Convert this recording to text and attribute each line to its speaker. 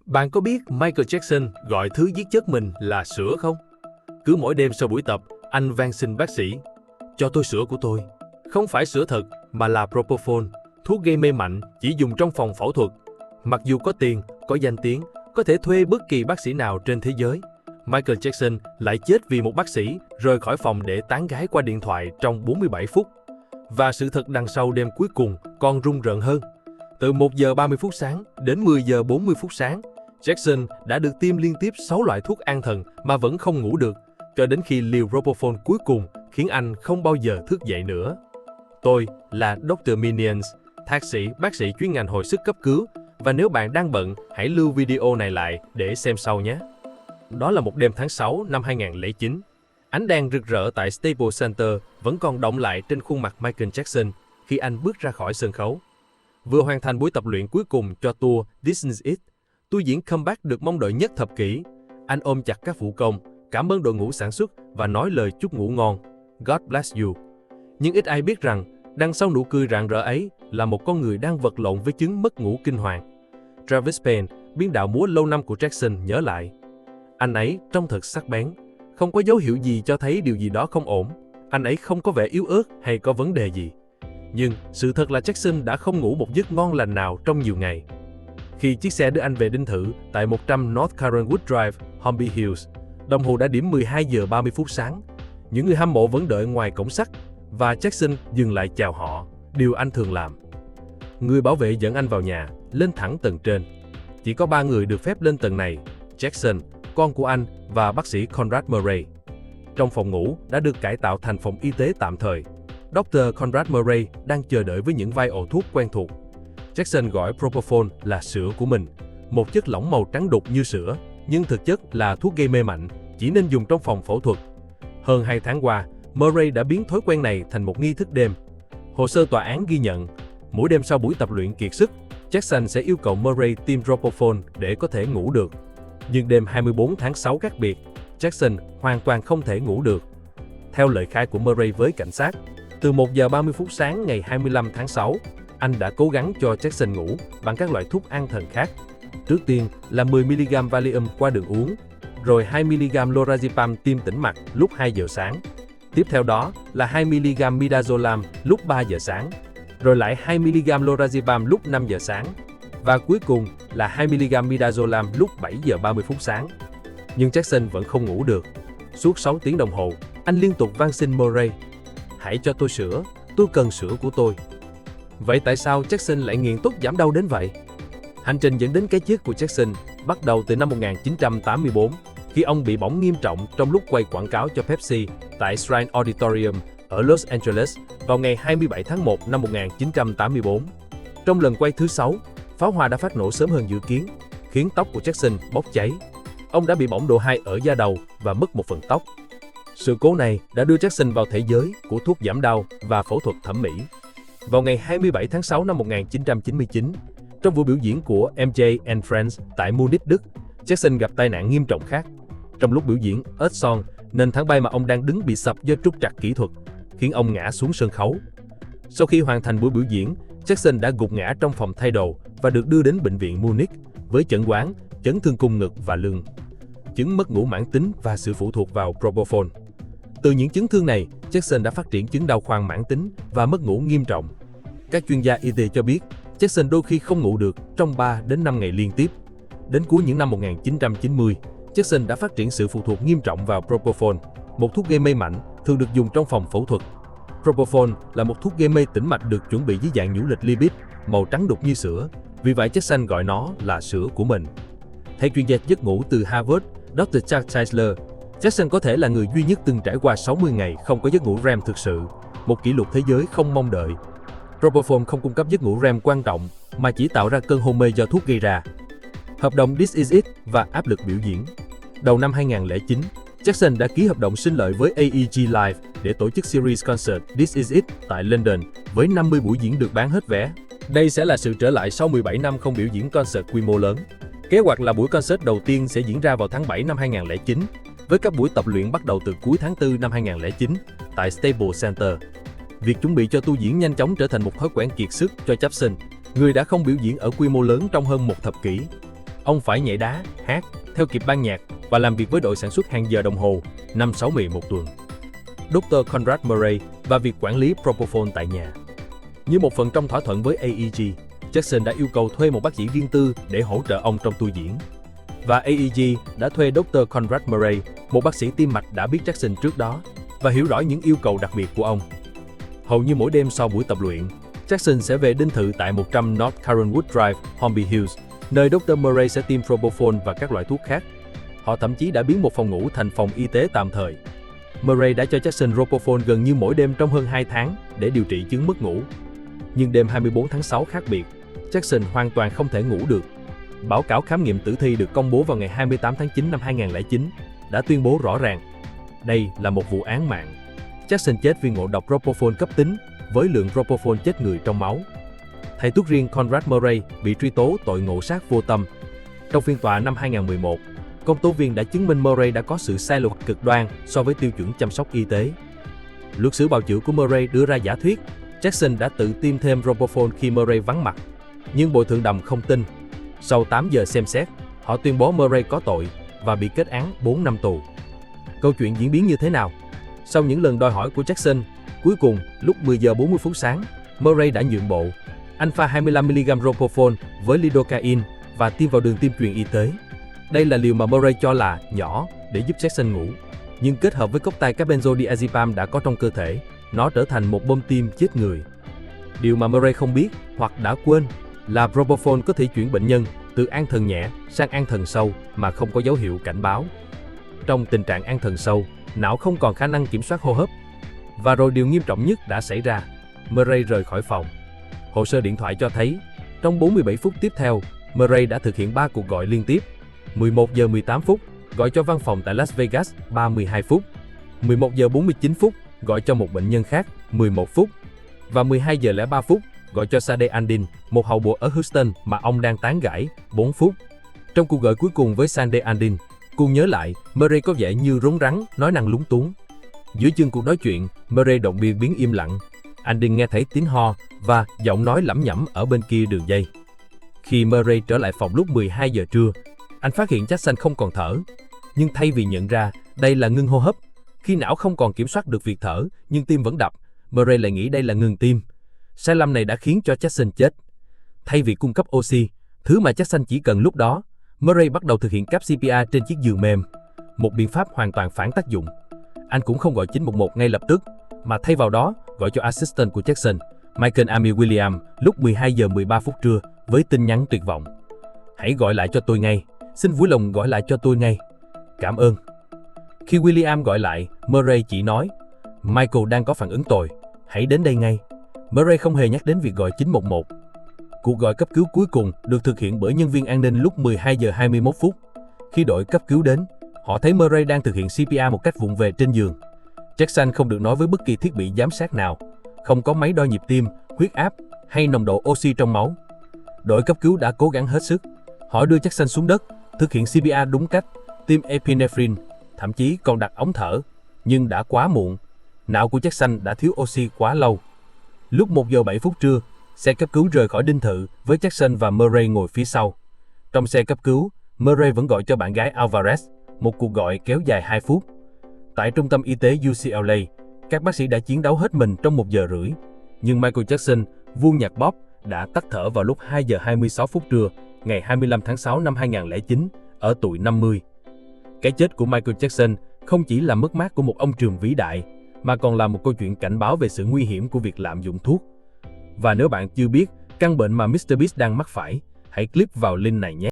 Speaker 1: Bạn có biết Michael Jackson gọi thứ giết chết mình là sữa không? Cứ mỗi đêm sau buổi tập, anh van xin bác sĩ, cho tôi sữa của tôi. Không phải sữa thật, mà là Propofol, thuốc gây mê mạnh chỉ dùng trong phòng phẫu thuật. Mặc dù có tiền, có danh tiếng, có thể thuê bất kỳ bác sĩ nào trên thế giới, Michael Jackson lại chết vì một bác sĩ rời khỏi phòng để tán gái qua điện thoại trong 47 phút. Và sự thật đằng sau đêm cuối cùng còn rùng rợn hơn. Từ 1 giờ 30 phút sáng đến 10 giờ 40 phút sáng, Jackson đã được tiêm liên tiếp 6 loại thuốc an thần mà vẫn không ngủ được, cho đến khi liều Propofol cuối cùng khiến anh không bao giờ thức dậy nữa. Tôi là Dr. Minions, thạc sĩ, bác sĩ chuyên ngành hồi sức cấp cứu, và nếu bạn đang bận, hãy lưu video này lại để xem sau nhé. Đó là một đêm tháng 6 năm 2009. Ánh đèn rực rỡ tại Staples Center vẫn còn đọng lại trên khuôn mặt Michael Jackson khi anh bước ra khỏi sân khấu. Vừa hoàn thành buổi tập luyện cuối cùng cho tour This Is It, tour diễn comeback được mong đợi nhất thập kỷ. Anh ôm chặt các vũ công, cảm ơn đội ngũ sản xuất và nói lời chúc ngủ ngon. God bless you. Nhưng ít ai biết rằng, đằng sau nụ cười rạng rỡ ấy là một con người đang vật lộn với chứng mất ngủ kinh hoàng. Travis Payne, biên đạo múa lâu năm của Jackson nhớ lại. Anh ấy trông thật sắc bén, không có dấu hiệu gì cho thấy điều gì đó không ổn. Anh ấy không có vẻ yếu ớt hay có vấn đề gì. Nhưng sự thật là Jackson đã không ngủ một giấc ngon lành nào trong nhiều ngày. Khi chiếc xe đưa anh về đinh thự tại 100 North Caronwood Drive, Holmby Hills, đồng hồ đã điểm 12 giờ 30 phút sáng. Những người hâm mộ vẫn đợi ngoài cổng sắt, và Jackson dừng lại chào họ, điều anh thường làm. Người bảo vệ dẫn anh vào nhà, lên thẳng tầng trên. Chỉ có 3 người được phép lên tầng này: Jackson, con của anh và bác sĩ Conrad Murray. Trong phòng ngủ đã được cải tạo thành phòng y tế tạm thời, Dr. Conrad Murray đang chờ đợi với những vai ổ thuốc quen thuộc. Jackson gọi Propofol là sữa của mình, một chất lỏng màu trắng đục như sữa, nhưng thực chất là thuốc gây mê mạnh, chỉ nên dùng trong phòng phẫu thuật. Hơn 2 tháng qua, Murray đã biến thói quen này thành một nghi thức đêm. Hồ sơ tòa án ghi nhận, mỗi đêm sau buổi tập luyện kiệt sức, Jackson sẽ yêu cầu Murray tiêm Propofol để có thể ngủ được. Nhưng đêm 24 tháng 6 khác biệt, Jackson hoàn toàn không thể ngủ được. Theo lời khai của Murray với cảnh sát, từ 1 giờ 30 phút sáng ngày 25 tháng 6, anh đã cố gắng cho Jackson ngủ bằng các loại thuốc an thần khác. Trước tiên là 10mg Valium qua đường uống, rồi 2mg Lorazepam tiêm tĩnh mạch lúc 2 giờ sáng. Tiếp theo đó là 2mg Midazolam lúc 3 giờ sáng, rồi lại 2mg Lorazepam lúc 5 giờ sáng, và cuối cùng là 2mg Midazolam lúc 7 giờ 30 phút sáng. Nhưng Jackson vẫn không ngủ được. Suốt 6 tiếng đồng hồ, anh liên tục van xin Murray, hãy cho tôi sữa, tôi cần sữa của tôi. Vậy tại sao Jackson lại nghiện thuốc giảm đau đến vậy? Hành trình dẫn đến cái chết của Jackson bắt đầu từ năm 1984, khi ông bị bỏng nghiêm trọng trong lúc quay quảng cáo cho Pepsi tại Shrine Auditorium ở Los Angeles vào ngày 27 tháng 1 năm 1984. Trong lần quay thứ 6, pháo hoa đã phát nổ sớm hơn dự kiến, khiến tóc của Jackson bốc cháy. Ông đã bị bỏng độ 2 ở da đầu và mất một phần tóc. Sự cố này đã đưa Jackson vào thế giới của thuốc giảm đau và phẫu thuật thẩm mỹ. Vào ngày 27 tháng 6 năm 1999, trong buổi biểu diễn của MJ and Friends tại Munich, Đức, Jackson gặp tai nạn nghiêm trọng khác. Trong lúc biểu diễn Earth Song, nền thang bay mà ông đang đứng bị sập do trục trặc kỹ thuật, khiến ông ngã xuống sân khấu. Sau khi hoàn thành buổi biểu diễn, Jackson đã gục ngã trong phòng thay đồ và được đưa đến bệnh viện Munich với chẩn đoán chấn thương cung ngực và lưng, chứng mất ngủ mãn tính và sự phụ thuộc vào Propofol. Từ những chấn thương này, Jackson đã phát triển chứng đau khoang mãn tính và mất ngủ nghiêm trọng. Các chuyên gia y tế cho biết, Jackson đôi khi không ngủ được trong 3 đến 5 ngày liên tiếp. Đến cuối những năm 1990, Jackson đã phát triển sự phụ thuộc nghiêm trọng vào Propofol, một thuốc gây mê mạnh thường được dùng trong phòng phẫu thuật. Propofol là một thuốc gây mê tĩnh mạch được chuẩn bị dưới dạng nhũ lịch lipid, màu trắng đục như sữa, vì vậy Jackson gọi nó là sữa của mình. Theo chuyên gia giấc ngủ từ Harvard, Dr. Chuck Chisler, Jackson có thể là người duy nhất từng trải qua 60 ngày không có giấc ngủ REM thực sự, một kỷ lục thế giới không mong đợi. Propofol không cung cấp giấc ngủ REM quan trọng, mà chỉ tạo ra cơn hôn mê do thuốc gây ra. Hợp đồng This Is It và áp lực biểu diễn. Đầu năm 2009, Jackson đã ký hợp đồng sinh lợi với AEG Live để tổ chức series concert This Is It tại London với 50 buổi diễn được bán hết vé. Đây sẽ là sự trở lại sau 17 năm không biểu diễn concert quy mô lớn. Kế hoạch là buổi concert đầu tiên sẽ diễn ra vào tháng 7 năm 2009, với các buổi tập luyện bắt đầu từ cuối tháng 4 năm 2009 tại Staples Center. Việc chuẩn bị cho tour diễn nhanh chóng trở thành một thói quen kiệt sức cho Jackson, người đã không biểu diễn ở quy mô lớn trong hơn một thập kỷ. Ông phải nhảy đá, hát, theo kịp ban nhạc và làm việc với đội sản xuất hàng giờ đồng hồ, 5-6 mỹ một tuần. Dr. Conrad Murray và việc quản lý Propofol tại nhà. Như một phần trong thỏa thuận với AEG, Jackson đã yêu cầu thuê một bác sĩ riêng tư để hỗ trợ ông trong tour diễn. Và AEG đã thuê Dr. Conrad Murray, một bác sĩ tim mạch đã biết Jackson trước đó và hiểu rõ những yêu cầu đặc biệt của ông. Hầu như mỗi đêm sau buổi tập luyện, Jackson sẽ về dinh thự tại 100 North Caronwood Drive, Holmby Hills, nơi Dr. Murray sẽ tiêm Propofol và các loại thuốc khác. Họ thậm chí đã biến một phòng ngủ thành phòng y tế tạm thời. Murray đã cho Jackson Propofol gần như mỗi đêm trong hơn 2 tháng để điều trị chứng mất ngủ. Nhưng đêm 24 tháng 6 khác biệt, Jackson hoàn toàn không thể ngủ được. Báo cáo khám nghiệm tử thi được công bố vào ngày 28 tháng 9 năm 2009 đã tuyên bố rõ ràng, đây là một vụ án mạng. Jackson chết vì ngộ độc Propofol cấp tính với lượng Propofol chết người trong máu. Thầy thuốc riêng Conrad Murray bị truy tố tội ngộ sát vô tâm. Trong phiên tòa năm 2011, công tố viên đã chứng minh Murray đã có sự sai lệch cực đoan so với tiêu chuẩn chăm sóc y tế. Luật sư bào chữa của Murray đưa ra giả thuyết Jackson đã tự tiêm thêm Propofol khi Murray vắng mặt, nhưng bồi thượng đầm không tin. Sau 8 giờ xem xét, họ tuyên bố Murray có tội và bị kết án 4 năm tù. Câu chuyện diễn biến như thế nào? Sau những lần đòi hỏi của Jackson, cuối cùng, lúc 10 giờ 40 phút sáng, Murray đã nhượng bộ. Anh pha 25mg Propofol với lidocaine và tiêm vào đường tiêm truyền y tế. Đây là liều mà Murray cho là nhỏ để giúp Jackson ngủ. Nhưng kết hợp với cốc tai các benzodiazepam đã có trong cơ thể, nó trở thành một bom tiêm chết người. Điều mà Murray không biết hoặc đã quên là Propofol có thể chuyển bệnh nhân từ an thần nhẹ sang an thần sâu mà không có dấu hiệu cảnh báo. Trong tình trạng an thần sâu, não không còn khả năng kiểm soát hô hấp. Và rồi điều nghiêm trọng nhất đã xảy ra. Murray rời khỏi phòng. Hồ sơ điện thoại cho thấy, trong 47 phút tiếp theo, Murray đã thực hiện 3 cuộc gọi liên tiếp. 11 giờ 18 phút, gọi cho văn phòng tại Las Vegas, 32 phút. 11 giờ 49 phút, gọi cho một bệnh nhân khác, 11 phút. Và 12 giờ 03 phút, gọi cho Sade Andin, một hậu bộ ở Houston mà ông đang tán gẫy, 4 phút. Trong cuộc gọi cuối cùng với Sade Andin, cô nhớ lại, Murray có vẻ như rối rắm, nói năng lúng túng. Giữa chừng cuộc nói chuyện, Murray đột nhiên biến im lặng. Andin nghe thấy tiếng ho và giọng nói lẩm nhẩm ở bên kia đường dây. Khi Murray trở lại phòng lúc 12 giờ trưa, anh phát hiện Jackson không còn thở. Nhưng thay vì nhận ra đây là ngưng hô hấp, khi não không còn kiểm soát được việc thở nhưng tim vẫn đập, Murray lại nghĩ đây là ngừng tim. Sai lầm này đã khiến cho Jackson chết. Thay vì cung cấp oxy, thứ mà Jackson chỉ cần lúc đó, Murray bắt đầu thực hiện cáp CPR trên chiếc giường mềm, một biện pháp hoàn toàn phản tác dụng. Anh cũng không gọi 911 ngay lập tức, mà thay vào đó gọi cho assistant của Jackson, Michael Amy Williams, lúc 12 giờ 13 phút trưa với tin nhắn tuyệt vọng. Hãy gọi lại cho tôi ngay, xin vui lòng gọi lại cho tôi ngay. Cảm ơn. Khi Williams gọi lại, Murray chỉ nói, Michael đang có phản ứng tồi, hãy đến đây ngay. Murray không hề nhắc đến việc gọi 911. Cuộc gọi cấp cứu cuối cùng được thực hiện bởi nhân viên an ninh lúc 12 giờ 21 phút. Khi đội cấp cứu đến, họ thấy Murray đang thực hiện CPR một cách vụng về trên giường. Jackson không được nói với bất kỳ thiết bị giám sát nào, không có máy đo nhịp tim, huyết áp hay nồng độ oxy trong máu. Đội cấp cứu đã cố gắng hết sức. Họ đưa Jackson xuống đất, thực hiện CPR đúng cách, tiêm epinephrine, thậm chí còn đặt ống thở, nhưng đã quá muộn. Não của Jackson đã thiếu oxy quá lâu. Lúc 1 giờ 7 phút trưa, xe cấp cứu rời khỏi dinh thự với Jackson và Murray ngồi phía sau. Trong xe cấp cứu, Murray vẫn gọi cho bạn gái Alvarez, một cuộc gọi kéo dài 2 phút. Tại trung tâm y tế UCLA, các bác sĩ đã chiến đấu hết mình trong 1 giờ rưỡi. Nhưng Michael Jackson, vua nhạc pop, đã tắt thở vào lúc 2 giờ 26 phút trưa, ngày 25 tháng 6 năm 2009, ở tuổi 50. Cái chết của Michael Jackson không chỉ là mất mát của một ông trùm vĩ đại, mà còn là một câu chuyện cảnh báo về sự nguy hiểm của việc lạm dụng thuốc. Và nếu bạn chưa biết căn bệnh mà MrBeast đang mắc phải, hãy click vào link này nhé.